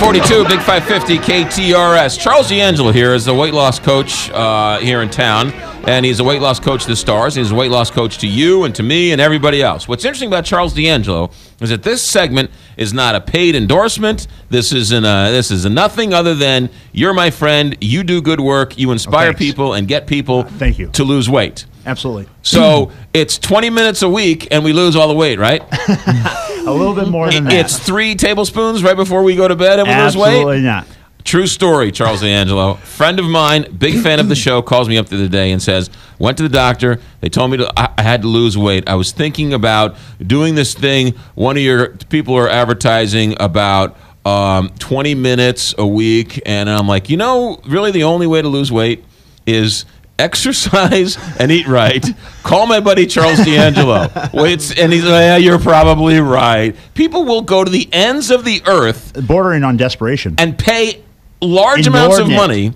942, Big 550, KTRS. Charles D'Angelo here is the weight loss coach here in town, and he's a weight loss coach to the stars. He's a weight loss coach to you and to me and everybody else. What's interesting about Charles D'Angelo is that this segment is not a paid endorsement. This is a nothing other than you're my friend, you do good work, you inspire people and get people thank you. To lose weight. Absolutely. So it's 20 minutes a week, and we lose all the weight, right? A little bit more than that. It's 3 tablespoons right before we go to bed and we lose weight? Absolutely not. True story, Charles D'Angelo. Friend of mine, big fan of the show, calls me up the other day and says, went to the doctor. They told me I had to lose weight. I was thinking about doing this thing. One of your people are advertising about 20 minutes a week. And I'm like, really the only way to lose weight is exercise and eat right. Call my buddy Charles D'Angelo. And he's like, yeah, you're probably right. People will go to the ends of the earth, bordering on desperation, and pay large amounts of money,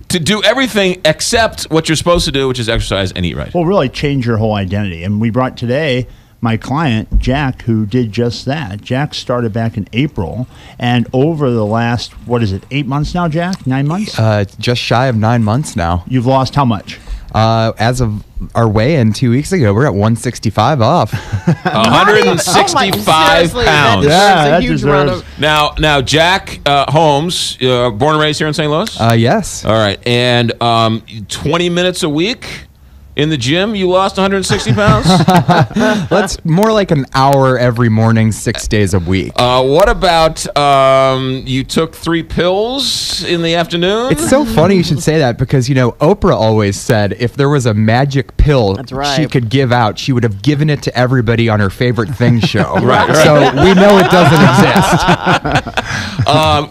to do everything except what you're supposed to do, which is exercise and eat right. Well, really change your whole identity. And we brought today my client, Jack, who did just that. Jack started back in April, and over the last, 8 months now, Jack? 9 months? Just shy of 9 months now. You've lost how much? As of our weigh-in 2 weeks ago, we're at 165 off. 165 pounds. That a huge amount of. Now, Jack Holmes, born and raised here in St. Louis? Yes. All right. And 20 minutes a week in the gym, you lost 160 pounds? That's more like an hour every morning, 6 days a week. What about you took 3 pills in the afternoon? It's so funny you should say that because, Oprah always said if there was a magic pill she could give out, she would have given it to everybody on her favorite thing show. Right. So we know it doesn't exist.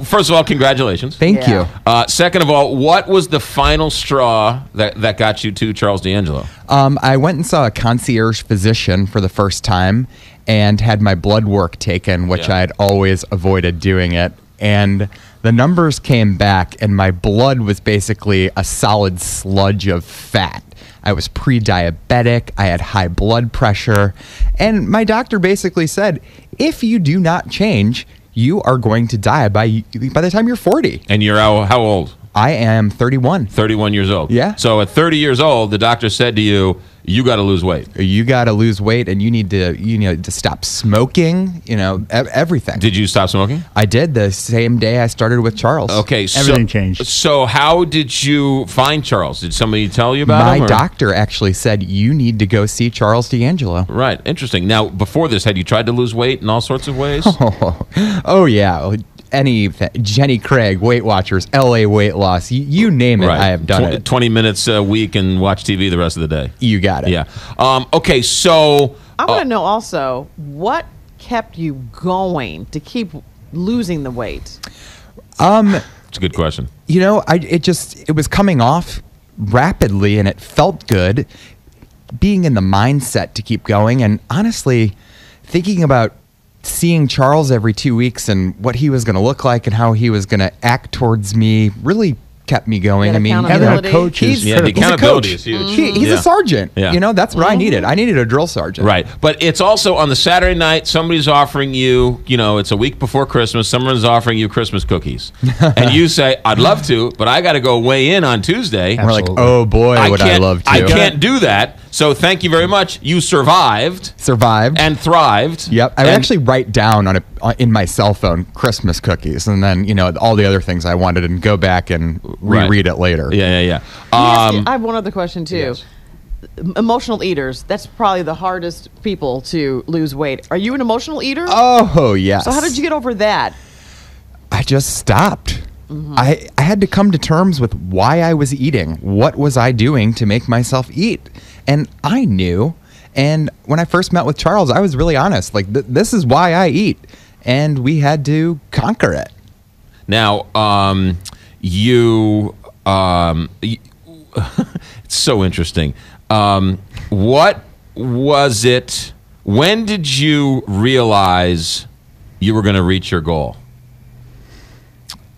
First of all, congratulations. Thank you. Second of all, what was the final straw that got you to Charles D'Angelo? I went and saw a concierge physician for the first time and had my blood work taken, which I had always avoided doing it. And the numbers came back, and my blood was basically a solid sludge of fat. I was pre-diabetic, I had high blood pressure, and my doctor basically said, if you do not change, you are going to die by the time you're 40. And you're how old? I am 31. 31 years old. Yeah. So at 30 years old, the doctor said to you, you got to lose weight. You got to lose weight, and you need to stop smoking, everything. Did you stop smoking? I did the same day I started with Charles. Okay. Everything changed. So how did you find Charles? Did somebody tell you about him? My doctor actually said, you need to go see Charles D'Angelo. Right. Interesting. Now, before this, had you tried to lose weight in all sorts of ways? Oh yeah. Jenny Craig, Weight Watchers, LA Weight Loss, you name it, I have done it. 20 minutes a week and watch TV the rest of the day. You got it. Yeah. Okay, so... I want to know also, what kept you going to keep losing the weight? It's a good question. It was coming off rapidly, and it felt good. Being in the mindset to keep going, and honestly, thinking about seeing Charles every 2 weeks and what he was going to look like and how he was going to act towards me really kept me going. I mean, having a coach is the accountability is huge. He's a sergeant. Yeah. That's what I needed. I needed a drill sergeant. Right. But it's also on the Saturday night, somebody's offering you, it's a week before Christmas, someone's offering you Christmas cookies. And you say, I'd love to, but I got to go weigh in on Tuesday. And we're like, oh boy, would I love to. I can't do that. So thank you very much. You survived. And thrived. Yep. I would actually write down in my cell phone Christmas cookies, and then all the other things I wanted, and go back and reread it later. Yeah. I have one other question too. Yes. Emotional eaters. That's probably the hardest people to lose weight. Are you an emotional eater? Oh yes. So how did you get over that? I just stopped. I had to come to terms with why I was eating. What was I doing to make myself eat? And I knew. And when I first met with Charles, I was really honest. Like, this is why I eat. And we had to conquer it. Now, it's so interesting. What was it? When did you realize you were going to reach your goal?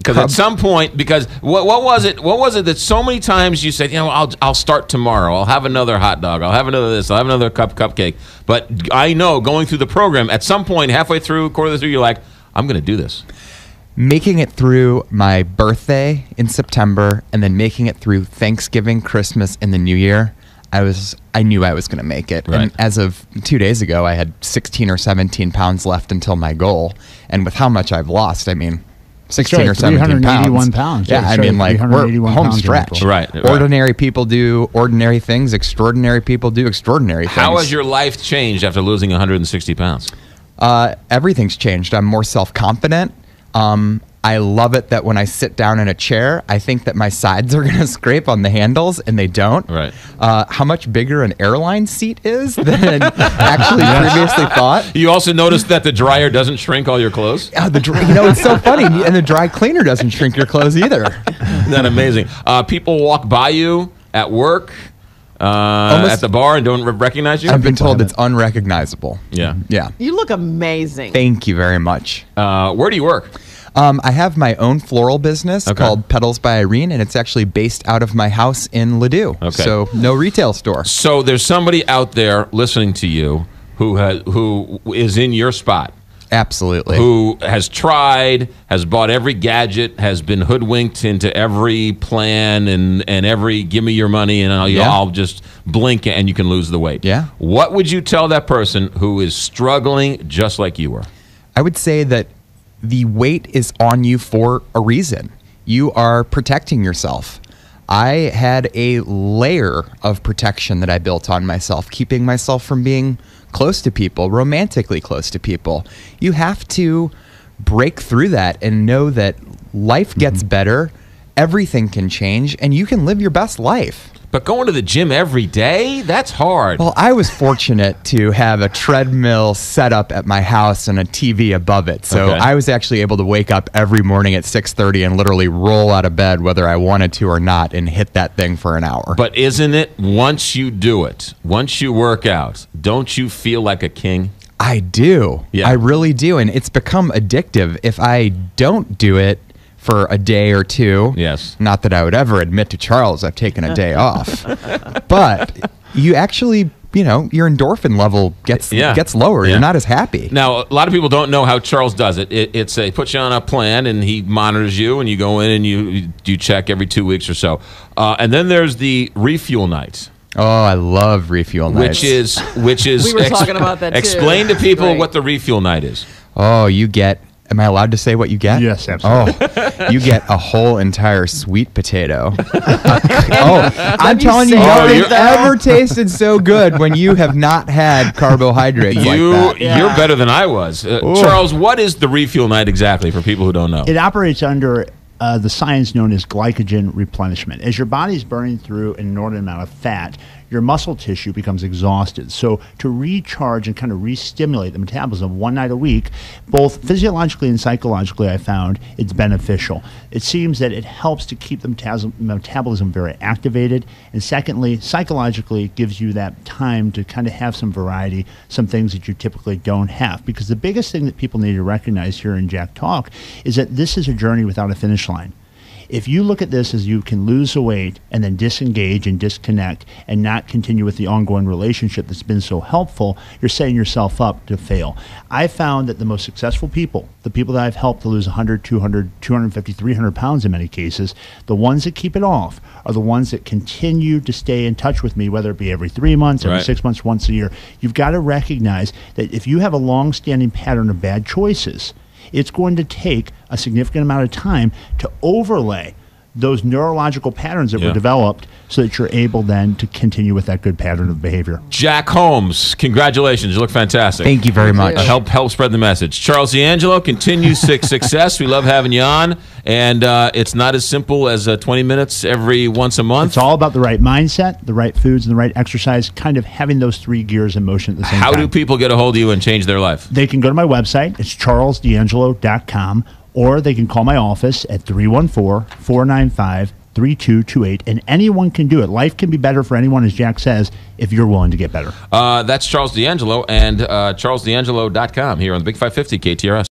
Because at some point, what was it? What was it that so many times you said, I'll start tomorrow. I'll have another hot dog. I'll have another this. I'll have another cupcake. But I know going through the program, at some point, halfway through, quarter through, you're like, I'm going to do this. making it through my birthday in September and then making it through Thanksgiving, Christmas, and the New Year, I knew I was going to make it. Right. And as of 2 days ago, I had 16 or 17 pounds left until my goal. And with how much I've lost, I mean, 16 or 17 pounds. Yeah, I mean, like, we're home stretch. Right. Ordinary people do ordinary things. Extraordinary people do extraordinary things. How has your life changed after losing 160 pounds? Everything's changed. I'm more self-confident. I love it that when I sit down in a chair, I think that my sides are going to scrape on the handles, and they don't. Right. How much bigger an airline seat is than actually previously thought. You also noticed that the dryer doesn't shrink all your clothes? It's so funny. And the dry cleaner doesn't shrink your clothes either. Isn't that amazing? People walk by you at work, at the bar, and don't recognize you? I've been told it's unrecognizable. Yeah. Yeah. You look amazing. Thank you very much. Where do you work? I have my own floral business called Petals by Irene, and it's actually based out of my house in Ladue. Okay. So no retail store. So there's somebody out there listening to you who is in your spot. Absolutely. Who has tried, has bought every gadget, has been hoodwinked into every plan and every give me your money and I'll just blink and you can lose the weight. Yeah. What would you tell that person who is struggling just like you were? I would say that the weight is on you for a reason. You are protecting yourself. I had a layer of protection that I built on myself, keeping myself from being close to people, romantically close to people. You have to break through that and know that life gets better, everything can change, and you can live your best life. But going to the gym every day, that's hard. Well, I was fortunate to have a treadmill set up at my house and a TV above it. So I was actually able to wake up every morning at 6:30 and literally roll out of bed whether I wanted to or not and hit that thing for an hour. But isn't it, once you do it, once you work out, don't you feel like a king? I do. Yeah. I really do. And it's become addictive. If I don't do it for a day or two. Yes. Not that I would ever admit to Charles I've taken a day off. But you actually, your endorphin level gets lower. Yeah. You're not as happy. Now, a lot of people don't know how Charles does it. It's he puts you on a plan, and he monitors you, and you go in and you check every 2 weeks or so. And then there's the Refuel night. Oh, I love Refuel nights. Which is we were talking about that too. Explain to people Right. what the Refuel night is. Oh, you get... Am I allowed to say what you get? Yes, absolutely. Oh, you get a whole entire sweet potato. I'm telling you, say nothing ever tasted so good when you have not had carbohydrates like that. You're better than I was. Charles, what is the Refuel night exactly for people who don't know? It operates under the science known as glycogen replenishment. As your body's burning through an inordinate amount of fat, your muscle tissue becomes exhausted. So to recharge and kind of re-stimulate the metabolism one night a week, both physiologically and psychologically, I found it's beneficial. It seems that it helps to keep the metabolism very activated. And secondly, psychologically, it gives you that time to kind of have some variety, some things that you typically don't have. Because the biggest thing that people need to recognize here in Jack Talk is that this is a journey without a finish line. If you look at this as you can lose the weight and then disengage and disconnect and not continue with the ongoing relationship that's been so helpful, you're setting yourself up to fail. I found that the most successful people, the people that I've helped to lose 100, 200, 250, 300 pounds in many cases, the ones that keep it off are the ones that continue to stay in touch with me, whether it be every 3 months, every 6 months, once a year. You've got to recognize that if you have a long-standing pattern of bad choices, it's going to take a significant amount of time to overlay those neurological patterns that were developed so that you're able then to continue with that good pattern of behavior. Jack Holmes, congratulations. You look fantastic. Thank you very much. Help spread the message. Charles D'Angelo, continue success. We love having you on. And it's not as simple as 20 minutes every once a month. It's all about the right mindset, the right foods, and the right exercise, kind of having those three gears in motion at the same time. How do people get a hold of you and change their life? They can go to my website. It's charlesdangelo.com. Or they can call my office at 314-495-3228, and anyone can do it. Life can be better for anyone, as Jack says, if you're willing to get better. That's Charles D'Angelo and charlesdangelo.com here on the Big 550 KTRS.